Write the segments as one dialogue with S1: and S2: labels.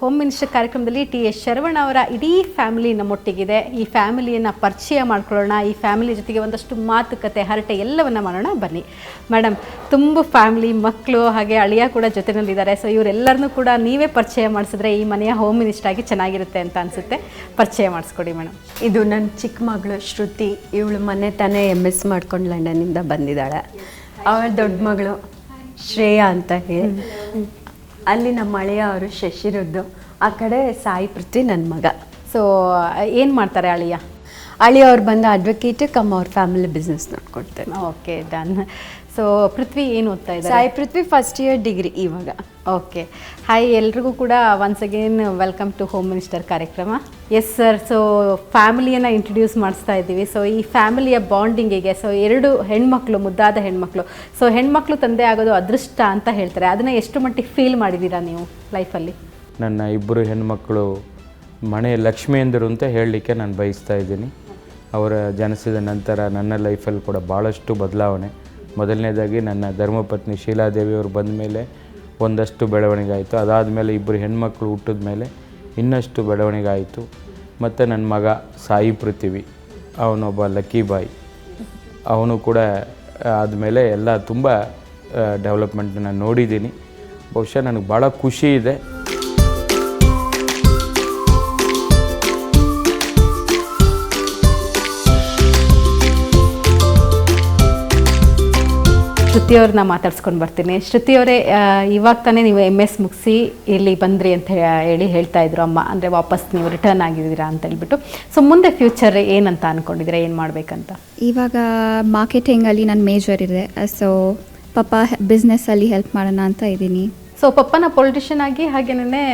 S1: Home minister ಕಾರ್ಯಕ್ರಮದಲ್ಲಿ TS. Sharavana ಅವರ ಇಡೀ ಫ್ಯಾಮಿಲಿ ನಮ್ಮೊಟ್ಟಿಗಿದೆ. ಈ ಫ್ಯಾಮಿಲಿಯನ್ನು ಪರಿಚಯ ಮಾಡ್ಕೊಳ್ಳೋಣ, ಈ ಫ್ಯಾಮಿಲಿ ಜೊತೆಗೆ ಒಂದಷ್ಟು ಮಾತುಕತೆ ಹರಟೆ ಎಲ್ಲವನ್ನ ಮಾಡೋಣ ಬನ್ನಿ. ಮೇಡಮ್, ತುಂಬ ಫ್ಯಾಮಿಲಿ ಮಕ್ಕಳು ಹಾಗೆ ಅಳಿಯ ಕೂಡ ಜೊತೆನಲ್ಲಿದ್ದಾರೆ. ಸೊ ಇವರೆಲ್ಲರನ್ನೂ ಕೂಡ ನೀವೇ ಪರಿಚಯ ಮಾಡಿಸಿದ್ರೆ ಈ ಮನೆಯ ಹೋಮ್ ಮಿನಿಸ್ಟರ್ ಆಗಿ ಚೆನ್ನಾಗಿರುತ್ತೆ ಅಂತ ಅನಿಸುತ್ತೆ. ಪರಿಚಯ ಮಾಡಿಸ್ಕೊಡಿ ಮೇಡಮ್.
S2: ಇದು ನನ್ನ ಚಿಕ್ಕ ಮಗಳು ಶ್ರುತಿ. ಇವಳು ಮೊನ್ನೆ ತಾನೇ MS ಮಾಡ್ಕೊಂಡು ಲಂಡನ್ನಿಂದ ಬಂದಿದ್ದಾಳೆ. ಅವಳ ದೊಡ್ಡ ಮಗಳು ಶ್ರೇಯಾ ಅಂತ ಹೇಳಿ. ಅಲ್ಲಿ ನಮ್ಮ ಅಳಿಯ ಅವರು ಶಶಿರುದ್ದು. ಆ ಕಡೆ ಸಾಯಿ ಪೃಥ್ವಿ ನನ್ನ ಮಗ.
S1: ಸೊ ಏನು ಮಾಡ್ತಾರೆ ಅಳಿಯ?
S2: ಅವ್ರು ಬಂದು ಅಡ್ವೊಕೇಟ್ ಕಮ್ ಅವ್ರ ಫ್ಯಾಮಿಲಿ ಬಿಸ್ನೆಸ್ ನೋಡ್ಕೊಡ್ತಾರೆ.
S1: Okay, done. ಸೊ ಪೃಥ್ವಿ ಏನು ಓದ್ತಾ ಇದ್ದಾರೆ?
S2: Sai Prithvi first year degree ಇವಾಗ.
S1: ಓಕೆ, ಹಾಯ್ ಎಲ್ರಿಗೂ ಕೂಡ once again welcome to home minister ಕಾರ್ಯಕ್ರಮ. ಎಸ್ ಸರ್, ಸೊ ಫ್ಯಾಮಿಲಿಯನ್ನು ಇಂಟ್ರೊಡ್ಯೂಸ್ ಮಾಡಿಸ್ತಾ ಇದ್ದೀವಿ. ಸೊ ಈ ಫ್ಯಾಮಿಲಿಯ ಬಾಂಡಿಂಗಿಗೆ ಸೊ ಎರಡು ಹೆಣ್ಮಕ್ಳು, ಮುದ್ದಾದ ಹೆಣ್ಮಕ್ಳು. ಸೊ ಹೆಣ್ಮಕ್ಳು ತಂದೆ ಆಗೋದು ಅದೃಷ್ಟ ಅಂತ ಹೇಳ್ತಾರೆ. ಅದನ್ನು ಎಷ್ಟು ಮಟ್ಟಿಗೆ ಫೀಲ್ ಮಾಡಿದ್ದೀರಾ ನೀವು ಲೈಫಲ್ಲಿ?
S3: ನನ್ನ ಇಬ್ಬರು ಹೆಣ್ಮಕ್ಕಳು ಮನೆಯ ಲಕ್ಷ್ಮಿ ಎಂದರು ಅಂತ ಹೇಳಲಿಕ್ಕೆ ನಾನು ಬಯಸ್ತಾ ಇದ್ದೀನಿ. ಅವರ ಜನಿಸಿದ ನಂತರ ನನ್ನ ಲೈಫಲ್ಲಿ ಕೂಡ ಭಾಳಷ್ಟು ಬದಲಾವಣೆ. ಮೊದಲನೇದಾಗಿ ನನ್ನ ಧರ್ಮಪತ್ನಿ ಶೀಲಾದೇವಿಯವರು ಬಂದ ಮೇಲೆ ಒಂದಷ್ಟು ಬೆಳವಣಿಗೆ ಆಯಿತು. ಅದಾದಮೇಲೆ ಇಬ್ಬರು ಹೆಣ್ಮಕ್ಳು ಹುಟ್ಟಿದ ಮೇಲೆ ಇನ್ನಷ್ಟು ಬೆಳವಣಿಗೆ ಆಯಿತು. ಮತ್ತು ನನ್ನ ಮಗ ಸಾಯಿ ಪೃಥ್ವಿ, ಅವನೊಬ್ಬ ಲಕ್ಕಿ ಬಾಯ್, ಅವನು ಕೂಡ ಆದಮೇಲೆ ಎಲ್ಲ ತುಂಬ ಡೆವಲಪ್ಮೆಂಟನ್ನು ನೋಡಿದ್ದೀನಿ. ಬಹುಶಃ ನನಗೆ ಭಾಳ ಖುಷಿ ಇದೆ.
S1: ಶ್ರುತಿಯವ್ರನ್ನ ಮಾತಾಡ್ಸ್ಕೊಂಡು ಬರ್ತೀನಿ. ಶ್ರುತಿಯವರೇ, ಇವಾಗ ತಾನೇ ನೀವು MS ಮುಗಿಸಿ ಇಲ್ಲಿ ಬಂದ್ರಿ ಅಂತ ಹೇಳ್ತಾ ಇದ್ರು ಅಮ್ಮ. ಅಂದರೆ ವಾಪಸ್ ನೀವು ರಿಟರ್ನ್ ಆಗಿದ್ದೀರಾ ಅಂತ ಹೇಳ್ಬಿಟ್ಟು. ಸೊ ಮುಂದೆ ಫ್ಯೂಚರ್ ಏನಂತ ಅಂದ್ಕೊಂಡಿದ್ದೀರಾ, ಏನು ಮಾಡಬೇಕಂತ?
S4: ಇವಾಗ ಮಾರ್ಕೆಟಿಂಗಲ್ಲಿ ನನ್ನ ಮೇಜರ್ ಇದೆ. ಸೊ ಪಾಪ ಬಿಸ್ನೆಸ್ಸಲ್ಲಿ ಹೆಲ್ಪ್ ಮಾಡೋಣ ಅಂತ ಇದ್ದೀನಿ.
S1: ಸೊ ಪಪ್ಪನ ಪೊಲಿಟಿಷಿಯನ್ ಆಗಿ ಹಾಗೇನೇ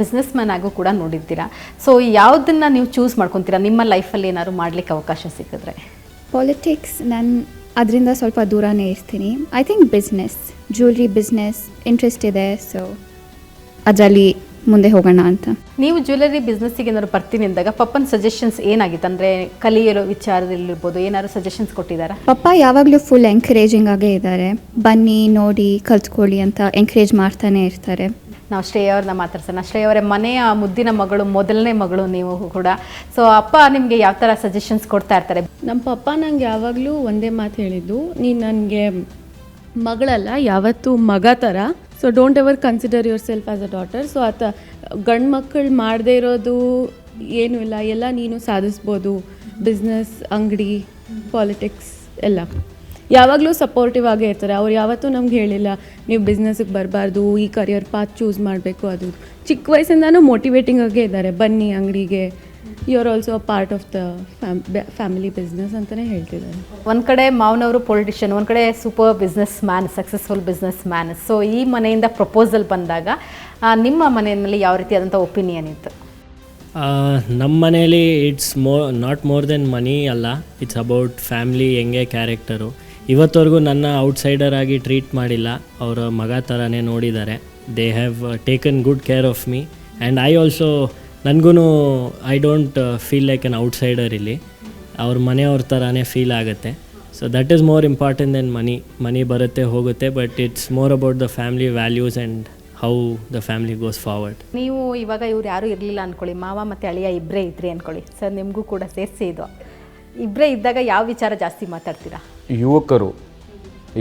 S1: ಬಿಸ್ನೆಸ್ ಮ್ಯಾನ್ ಆಗು ಕೂಡ ನೋಡಿದ್ದೀರಾ. ಸೊ ಯಾವುದನ್ನು ನೀವು ಚೂಸ್ ಮಾಡ್ಕೊತೀರಾ ನಿಮ್ಮ ಲೈಫಲ್ಲಿ ಏನಾದ್ರು ಮಾಡಲಿಕ್ಕೆ ಅವಕಾಶ ಸಿಕ್ಕಿದ್ರೆ?
S4: ಪಾಲಿಟಿಕ್ಸ್ ಅದರಿಂದ ಸ್ವಲ್ಪ ದೂರನೇ ಇರ್ತೀನಿ. I think business, jewellery business interest ಇದೆ. ಸೊ ಅದರಲ್ಲಿ ಮುಂದೆ ಹೋಗೋಣ ಅಂತ.
S1: ನೀವು ಜ್ಯುವೆಲರಿ ಬಿಸ್ನೆಸ್ಸಿಗೆ ಏನಾದ್ರು ಬರ್ತೀನಿ ಅಂದಾಗ ಪಪ್ಪನ ಸಜೆಷನ್ಸ್ ಏನಾಗಿತ್ತು? ಅಂದರೆ ಕಲಿಯೋ ವಿಚಾರದಲ್ಲಿರ್ಬೋದು, ಏನಾದ್ರು ಸಜೆಷನ್ಸ್ ಕೊಟ್ಟಿದ್ದಾರಾ?
S4: ಪಪ್ಪ ಯಾವಾಗಲೂ ಫುಲ್ ಎಂಕರೇಜಿಂಗ್ ಆಗೇ ಇದ್ದಾರೆ. ಬನ್ನಿ, ನೋಡಿ, ಕಲ್ತ್ಕೊಳ್ಳಿ ಅಂತ ಎಂಕರೇಜ್ ಮಾಡ್ತಾನೆ ಇರ್ತಾರೆ.
S1: ನಾವು ಶ್ರೇಯವ್ರನ್ನ ಮಾತಾಡ್ಸೋಣ. ಶ್ರೇಯವರೇ, ಮನೆಯ ಮುದ್ದಿನ ಮಗಳು, ಮೊದಲನೇ ಮಗಳು ನೀವು ಕೂಡ. ಸೊ ಅಪ್ಪ ನಿಮಗೆ ಯಾವ ಥರ ಸಜೆಷನ್ಸ್ ಕೊಡ್ತಾ ಇರ್ತಾರೆ?
S5: ನಮ್ಮ ಪಪ್ಪ ನಂಗೆ ಯಾವಾಗಲೂ ಒಂದೇ ಮಾತು ಹೇಳಿದ್ದು, ನೀನು ನನಗೆ ಮಗಳಲ್ಲ, ಯಾವತ್ತೂ ಮಗ ಥರ. So don't ever consider your self as a daughter. So ಆತ ಗಂಡು ಮಕ್ಕಳು ಮಾಡದೇ ಇರೋದು ಏನೂ ಇಲ್ಲ, ಎಲ್ಲ ನೀನು ಸಾಧಿಸ್ಬೋದು. ಬಿಸ್ನೆಸ್, ಅಂಗಡಿ, ಪಾಲಿಟಿಕ್ಸ್ ಎಲ್ಲ ಯಾವಾಗಲೂ ಸಪೋರ್ಟಿವ್ ಆಗೇ ಇರ್ತಾರೆ. ಅವ್ರು ಯಾವತ್ತೂ ನಮ್ಗೆ ಹೇಳಿಲ್ಲ ನೀವು ಬಿಸ್ನೆಸ್ಸಿಗೆ ಬರಬಾರ್ದು, ಈ ಕರಿಯರ್ ಪಾತ್ ಚೂಸ್ ಮಾಡಬೇಕು. ಅದು ಚಿಕ್ಕ ವಯಸ್ಸಿಂದನೂ ಮೋಟಿವೇಟಿಂಗ್ ಆಗೇ ಇದ್ದಾರೆ. ಬನ್ನಿ ಅಂಗಡಿಗೆ, you are also a part of the family business ಅಂತಲೇ ಹೇಳ್ತಿದ್ದಾರೆ.
S1: ಒಂದು ಕಡೆ ಮಾವನವರು ಪೊಲಿಟಿಷಿಯನ್, ಒಂದು ಕಡೆ super businessman, successful businessman. So ಈ ಮನೆಯಿಂದ ಪ್ರಪೋಸಲ್ ಬಂದಾಗ ನಿಮ್ಮ ಮನೆಯಲ್ಲಿ ಯಾವ ರೀತಿಯಾದಂಥ ಒಪಿನಿಯನ್ ಇತ್ತು?
S6: ನಮ್ಮ ಮನೇಲಿ it's not more than money ಅಲ್ಲ, ಇಟ್ಸ್ ಅಬೌಟ್ ಫ್ಯಾಮ್ಲಿ, ಹೆಂಗೆ ಕ್ಯಾರೆಕ್ಟರು. ಇವತ್ತವರೆಗೂ ನನ್ನ ಔಟ್ಸೈಡರ್ ಆಗಿ ಟ್ರೀಟ್ ಮಾಡಿಲ್ಲ. ಅವರ ಮಗ ಥರನೇ ನೋಡಿದ್ದಾರೆ. They have taken good care of me and I also, ನನಗೂ I don't feel like an outsider ಇಲ್ಲಿ. ಅವ್ರ ಮನೆಯವ್ರ ಥರನೇ ಫೀಲ್ ಆಗುತ್ತೆ. So that is more important than money. Money ಬರುತ್ತೆ ಹೋಗುತ್ತೆ, but it's more about the family values and how the family goes forward.
S1: ನೀವು ಇವಾಗ ಇವ್ರು ಯಾರೂ ಇರಲಿಲ್ಲ ಅಂದ್ಕೊಳ್ಳಿ, ಮಾವ ಮತ್ತು ಅಳಿಯ ಇಬ್ಬರೇ ಇದ್ರಿ ಅಂದ್ಕೊಳ್ಳಿ. ಸರ್ ನಿಮಗೂ ಕೂಡ ಸೇರಿಸಿ ಇದು ಇಬ್ಬರೇ ಇದ್ದಾಗ ಯಾವ ವಿಚಾರ ಜಾಸ್ತಿ ಮಾತಾಡ್ತೀರಾ?
S3: ಯುವಕರು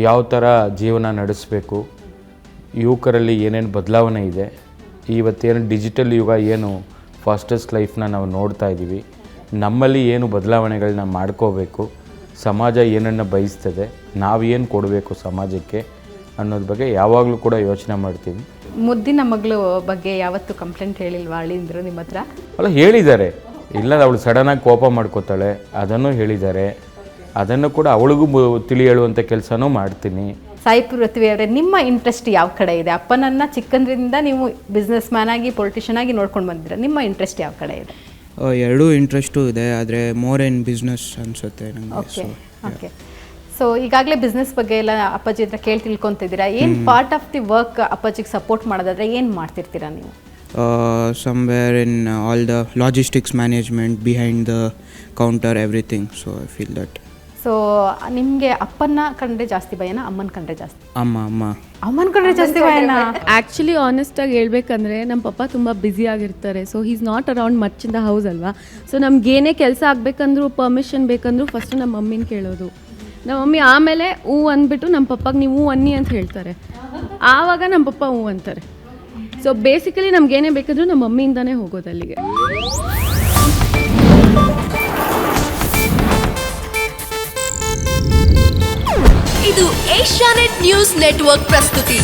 S3: ಯಾವ ಥರ ಜೀವನ ನಡೆಸಬೇಕು, ಯುವಕರಲ್ಲಿ ಏನೇನು ಬದಲಾವಣೆ ಇದೆ, ಇವತ್ತೇನು ಡಿಜಿಟಲ್ ಯುಗ, ಏನು ಫಾಸ್ಟೆಸ್ಟ್ ಲೈಫ್ನ ನಾವು ನೋಡ್ತಾ ಇದ್ದೀವಿ, ನಮ್ಮಲ್ಲಿ ಏನು ಬದಲಾವಣೆಗಳನ್ನ ಮಾಡ್ಕೋಬೇಕು, ಸಮಾಜ ಏನನ್ನು ಬಯಸ್ತದೆ, ನಾವೇನು ಕೊಡಬೇಕು ಸಮಾಜಕ್ಕೆ ಅನ್ನೋದ್ರ ಬಗ್ಗೆ ಯಾವಾಗಲೂ ಕೂಡ ಯೋಚನೆ ಮಾಡ್ತೀವಿ.
S1: ಮುದ್ದಿನ ಮಗಳು ಬಗ್ಗೆ ಯಾವತ್ತೂ ಕಂಪ್ಲೇಂಟ್ ಹೇಳಿಲ್ವಾ ಅಳಿಂದ್ರು ನಿಮ್ಮ ಹತ್ರ?
S3: ಅಲ್ಲ, ಹೇಳಿದ್ದಾರೆ. ಇಲ್ಲ, ಅವಳು ಸಡನ್ನಾಗಿ ಕೋಪ ಮಾಡ್ಕೋತಾಳೆ, ಅದನ್ನು ಹೇಳಿದ್ದಾರೆ. ಅದನ್ನು ಕೂಡ ಅವಳಿಗೂ ತಿಳಿ ಹೇಳುವಂಥ ಕೆಲಸನೂ ಮಾಡ್ತೀನಿ.
S1: ಸಾಯಿ ಪೃಥ್ವಿ ಅವರೇ, ನಿಮ್ಮ ಇಂಟ್ರೆಸ್ಟ್ ಯಾವ ಕಡೆ ಇದೆ? ಅಪ್ಪನನ್ನು ಚಿಕ್ಕಂದ್ರಿಂದ ನೀವು ಬಿಸ್ನೆಸ್ ಮ್ಯಾನ್ ಆಗಿ ಪೊಲಿಟಿಷಿಯನ್ ಆಗಿ ನೋಡ್ಕೊಂಡು ಬಂದಿದ್ದೀರಾ. ನಿಮ್ಮ ಇಂಟ್ರೆಸ್ಟ್ ಯಾವ ಕಡೆ ಇದೆ?
S7: ಎರಡೂ ಇಂಟ್ರೆಸ್ಟು ಇದೆ, ಆದರೆ ಮೋರ್ ಇನ್ ಬಿಸ್ನೆಸ್ ಅನಿಸುತ್ತೆ ನನಗೆ.
S1: ಓಕೆ ಓಕೆ. ಸೊ ಈಗಾಗಲೇ ಬಿಸ್ನೆಸ್ ಬಗ್ಗೆ ಎಲ್ಲ ಅಪ್ಪಾಜಿ ಹತ್ರ ಕೇಳಿ ತಿಳ್ಕೊತಿದ್ದೀರಾ. ಏನು ಪಾರ್ಟ್ ಆಫ್ ದಿ ವರ್ಕ್ ಅಪ್ಪಾಜಿಗೆ ಸಪೋರ್ಟ್ ಮಾಡೋದಾದರೆ ಏನು ಮಾಡ್ತಿರ್ತೀರಾ ನೀವು?
S7: somewhere in all the logistics management, behind the counter, everything. So I feel that.
S1: So ನಿಮಗೆ ಅಪ್ಪನ ಕಂಡ್ರೆ ಜಾಸ್ತಿ ಭಯನಾ ಅಮ್ಮನ ಕಂಡ್ರೆ ಜಾಸ್ತಿ?
S7: ಅಮ್ಮ
S1: ಅಮ್ಮನ ಕಂಡ್ರೆ ಜಾಸ್ತಿ ಭಯನಾ?
S5: ಆ್ಯಕ್ಚುಲಿ ಆನೆಸ್ಟಾಗಿ ಹೇಳ್ಬೇಕಂದ್ರೆ ನಮ್ಮ ಪಪ್ಪ ತುಂಬ ಬ್ಯುಸಿ ಆಗಿರ್ತಾರೆ. So is not around much in the house ಅಲ್ವಾ. ಸೊ ನಮ್ಗೇನೇ ಕೆಲಸ ಆಗಬೇಕಂದ್ರೂ ಪರ್ಮಿಷನ್ ಬೇಕಂದ್ರೂ ಫಸ್ಟು ನಮ್ಮ ಮಮ್ಮಿನ ಕೇಳೋದು. ನಮ್ಮ ಮಮ್ಮಿ ಆಮೇಲೆ ಹೂ ಅಂದ್ಬಿಟ್ಟು ನಮ್ಮ ಪಪ್ಪಗೆ ನೀವು ಹೂ ಅನ್ನಿ ಅಂತ ಹೇಳ್ತಾರೆ. ಆವಾಗ ನಮ್ಮ ಪಪ್ಪ ಹೂ ಅಂತಾರೆ. ಸೊ ಬೇಸಿಕಲಿ ನಮ್ಗೇನೇ ಬೇಕಾದರೂ ನಮ್ಮ ಮಮ್ಮಿಯಿಂದನೇ ಹೋಗೋದು ಅಲ್ಲಿಗೆ.
S8: ಇದು ಏಷ್ಯಾನೆಟ್ ನ್ಯೂಸ್ ನೆಟ್ವರ್ಕ್ ಪ್ರಸ್ತುತಿ.